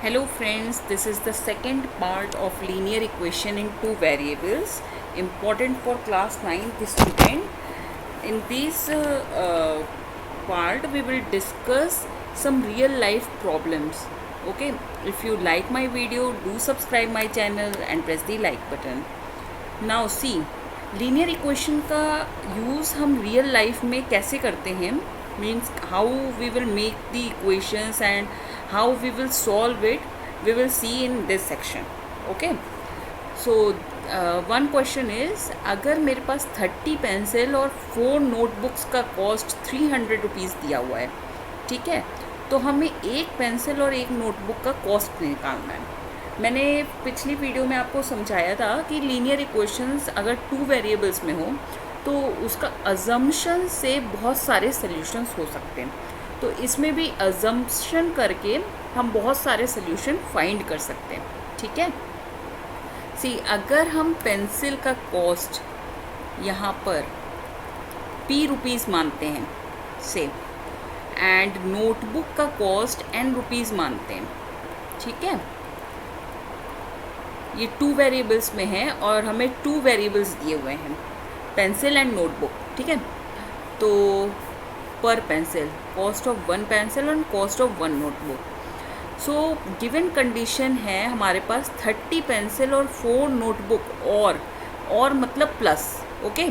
Hello friends, this is the second part of linear equation in two variables, important for class 9th student. In this part we will discuss some real life problems. Okay, if you like my video, do subscribe my channel and press the like button. Now see, linear equation का use हम real life में कैसे करते हैं, means how we will make the equations and how we will solve it, we will see in this section. Okay, so one question is, अगर मेरे पास 30 pencil और 4 notebooks का कॉस्ट 300 रुपीज़ दिया हुआ है, ठीक है, तो हमें एक पेंसिल और एक नोटबुक का कॉस्ट निकालना है. मैंने पिछली वीडियो में आपको समझाया था कि लीनियर इक्वेशंस अगर टू वेरिएबल्स में हो तो उसका अजम्पशन से बहुत सारे सॉल्यूशंस हो सकते हैं. तो इसमें भी अजम्पशन करके हम बहुत सारे सॉल्यूशन फाइंड कर सकते हैं. ठीक है, सी, अगर हम पेंसिल का कॉस्ट यहाँ पर p रुपीज़ मानते हैं से, एंड नोटबुक का कॉस्ट n रुपीज़ मानते हैं, ठीक है, ये टू वेरिएबल्स में है और हमें टू वेरिएबल्स दिए हुए हैं, पेंसिल एंड नोटबुक. ठीक है, तो पर pencil cost of one pencil and cost of one notebook. So given condition है हमारे पास 30 पेंसिल और 4 नोटबुक और मतलब प्लस. ओके,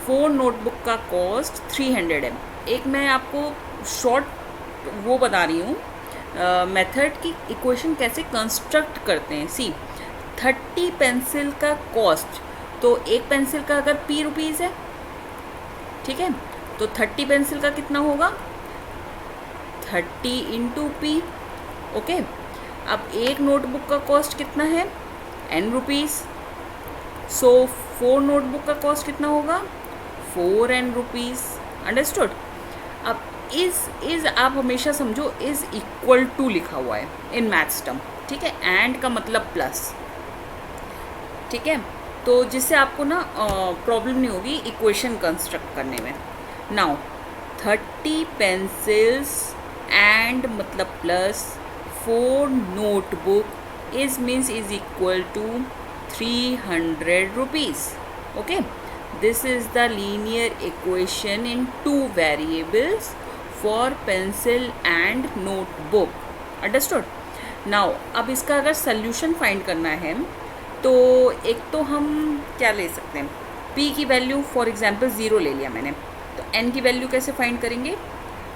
4 नोटबुक का कॉस्ट 300 है. एक मैं आपको शॉर्ट वो बता रही हूँ मेथड की इक्वेशन कैसे कंस्ट्रक्ट करते हैं. सी, 30 पेंसिल का कॉस्ट, तो एक पेंसिल का अगर p रुपीज़ है, ठीक है, तो 30 पेंसिल का कितना होगा, 30 इंटू p. ओके, अब एक नोटबुक का कॉस्ट कितना है, n रुपीज़. सो 4 नोटबुक का कॉस्ट कितना होगा, 4n रुपीज़. अंडरस्टूड. अब इज़ आप हमेशा समझो इज़ इक्वल टू लिखा हुआ है इन मैथ्स टर्म, ठीक है, एंड का मतलब प्लस. ठीक है, तो जिससे आपको ना प्रॉब्लम नहीं होगी इक्वेशन कंस्ट्रक्ट करने में. नाउ 30 पेंसिल्स एंड मतलब plus 4 notebook is means is equal to 300 rupees. Okay, this is the linear equation in two variables for pencil and notebook. Understood. Now अब इसका अगर सोल्यूशन फाइंड करना है तो एक तो हम क्या ले सकते हैं, p की वैल्यू फॉर एग्जांपल 0 ले लिया मैंने, तो n की वैल्यू कैसे फाइंड करेंगे,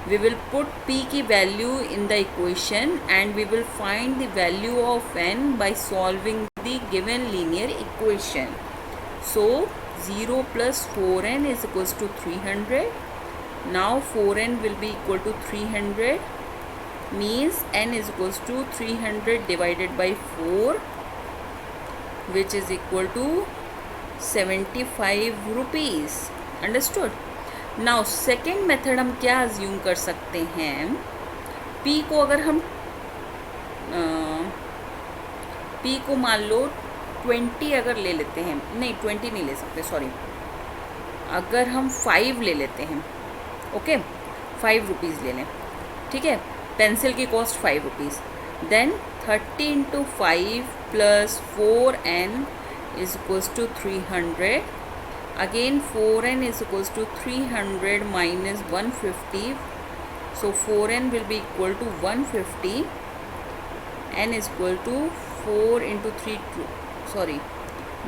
वी विल पुट p की value in the equation and we will find the value of n by solving the given linear equation. So 0 plus 4n is equals to 300. Now 4n will be equal to 300 means n is equals to 300 divided by 4, which is equal to 75 rupees. Understood. Now second method हम क्या assume कर सकते हैं, p को अगर हम p को मान लो 20 अगर ले लेते हैं, नहीं 20 नहीं ले सकते, सॉरी, अगर हम 5 ले लेते हैं, ओके, 5 रुपीज़ ले लें, ठीक है, पेंसिल की cost 5 rupees, then 30 into 5 plus 4n is equals to 300. Again 4n is equals to 300 minus 150, so 4n will be equal to 150. n is equal to 4 into 3, sorry,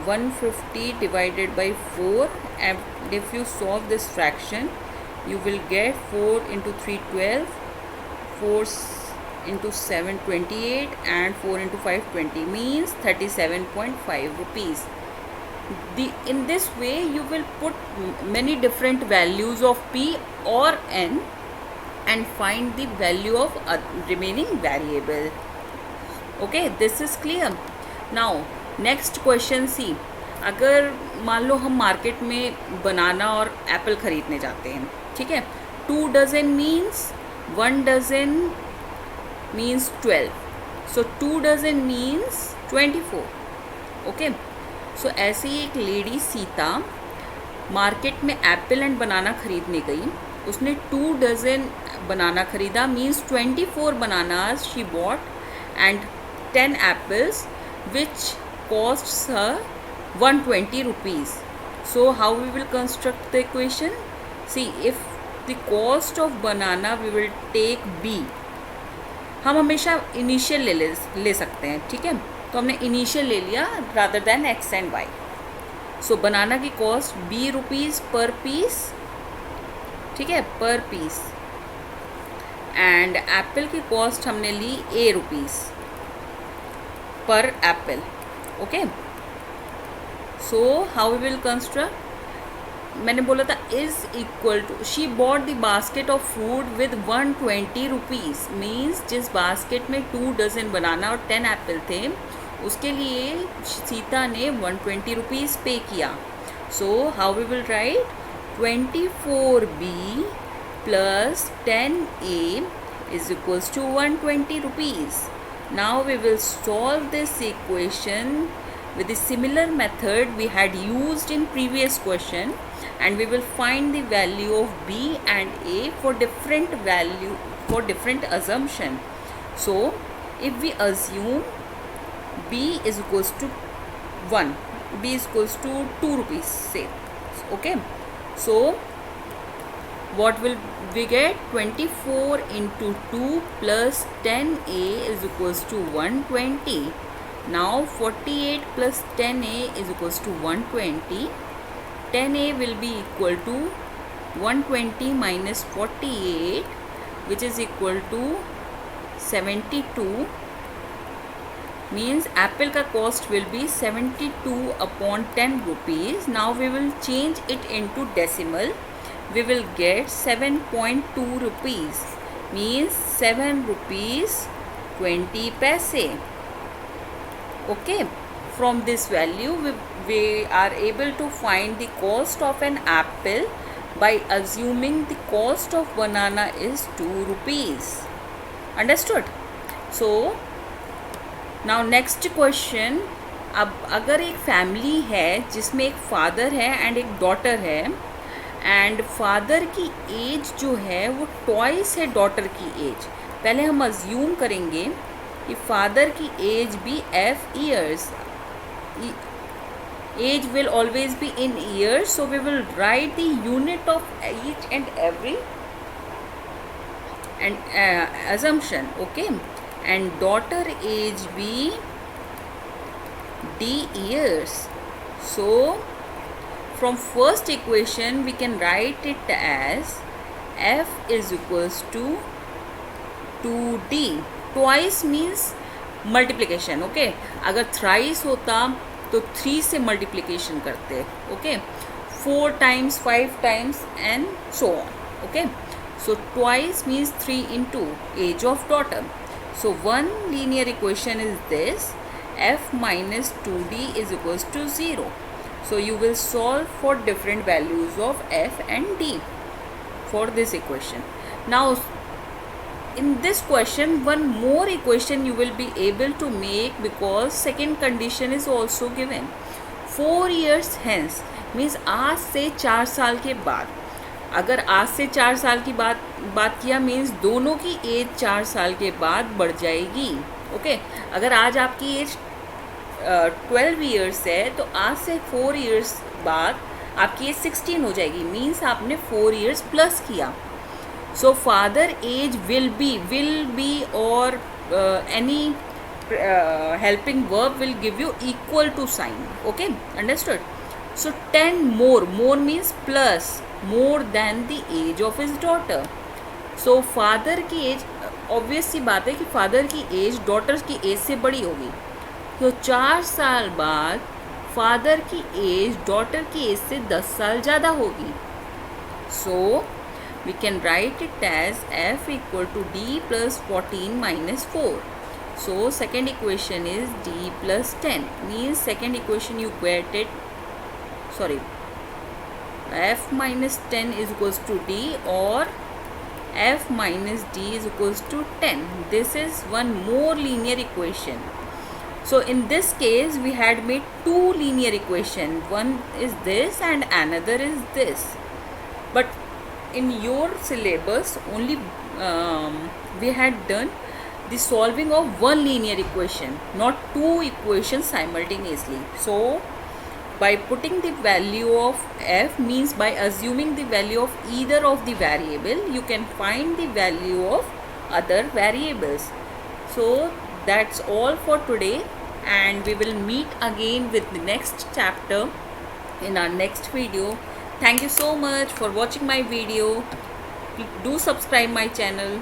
150 divided by 4, and if you solve this fraction you will get 4 into 3 12, 4 into 7 28, and 4 into 5 20, means 37.5 rupees. In this way you will put many different values of p or n and find the value of remaining variable. Okay, this is clear. Now next question, see, अगर मान लो हम market में बनाना और Apple ख़रीदने जाते हैं, ठीक है, 2 dozen means 1 dozen means 12, so 2 dozen means 24. Okay, so ऐसे ही एक लेडी सीता मार्केट में एप्पल एंड बनाना ख़रीदने गई, उसने 2 डजन बनाना ख़रीदा, means 24 bananas she bought and 10 apples, which costs her 120 rupees. So how we will construct the equation? See, if the cost of banana we will take b, हम हमेशा initial ले सकते हैं, ठीक है, तो हमने इनिशियल ले लिया rather than X and Y. So banana की cost B rupees per piece, ठीक है, पर पीस. एंड एप्पल की कॉस्ट हमने ली A rupees per apple. Okay, so how we will construct? मैंने बोला था is equal to, she bought the basket of fruit with 120 rupees. Means जिस basket में 2 डजन बनाना और 10 एप्पल थे, उसके लिए सीता ने 120 रुपीज़ पे किया. So how we will write? 24b प्लस 10a is equals to 120 rupees. Now we will solve this equation with the similar method we had used in previous question, and we will find the value of b and a for different value, for different assumption. So if we assume b is equals to 1, b is equals to 2 rupees, say, okay, so what will we get? 24 into 2 plus 10a is equals to 120. Now 48 plus 10a is equals to 120. 10a will be equal to 120 minus 48, which is equal to 72. Means apple ka cost will be 72 upon 10 rupees. Now we will change it into decimal. We will get 7.2 rupees. Means 7 rupees 20 paise. Okay, from this value we are able to find the cost of an apple by assuming the cost of banana is 2 rupees. Understood? So now next question. अब अगर एक family है जिसमें एक father है and एक daughter है, and father की एज जो है वो ट्वाइस है डॉटर की एज. पहले हम अज्यूम करेंगे कि फादर की एज भी F years, age will always be in years, so we will write the unit of each and every and assumption. Okay, and daughter age be d years. So from first equation we can write it as f is equals to 2d. Twice means multiplication. Okay, अगर thrice होता तो 3 से multiplication करते. Okay, 4 times, 5 times and so on. Okay, so twice means 3 into age of daughter. So one linear equation is this: f minus 2d is equals to 0. So you will solve for different values of f and d for this equation. Now in this question one more equation you will be able to make, because second condition is also given. 4 years hence means आज से 4 साल के बाद. अगर आज से 4 साल की बात किया मीन्स दोनों की एज 4 साल के बाद बढ़ जाएगी. ओके, अगर आज आपकी एज 12 ईयर्स है तो आज से 4 ईयर्स बाद आपकी एज 16 हो जाएगी. मीन्स आपने 4 ईयर्स प्लस किया. So father age will be और any helping verb will give you equal to sign. Okay, understood? So 10 more means plus, more than the age of his daughter. So father की as, obvious सी बात है कि father की as daughter की as से बड़ी होगी. तो 4 साल बाद फादर की एज डॉटर की एज से 10 साल ज़्यादा होगी. So we can write it age f equal to d plus 14 minus 4. So second equation is d plus 10. Means second equation you get it, sorry, f minus 10 is equals to d, or f minus d is equals to 10. This is one more linear equation. So in this case we had made 2 linear equation. One is this and another is this. But in your syllabus only we had done the solving of one linear equation, not two equations simultaneously. So by putting the value of f means by assuming the value of either of the variable, you can find the value of other variables. So that's all for today, and we will meet again with the next chapter in our next video. Thank you so much for watching my video. Do subscribe my channel.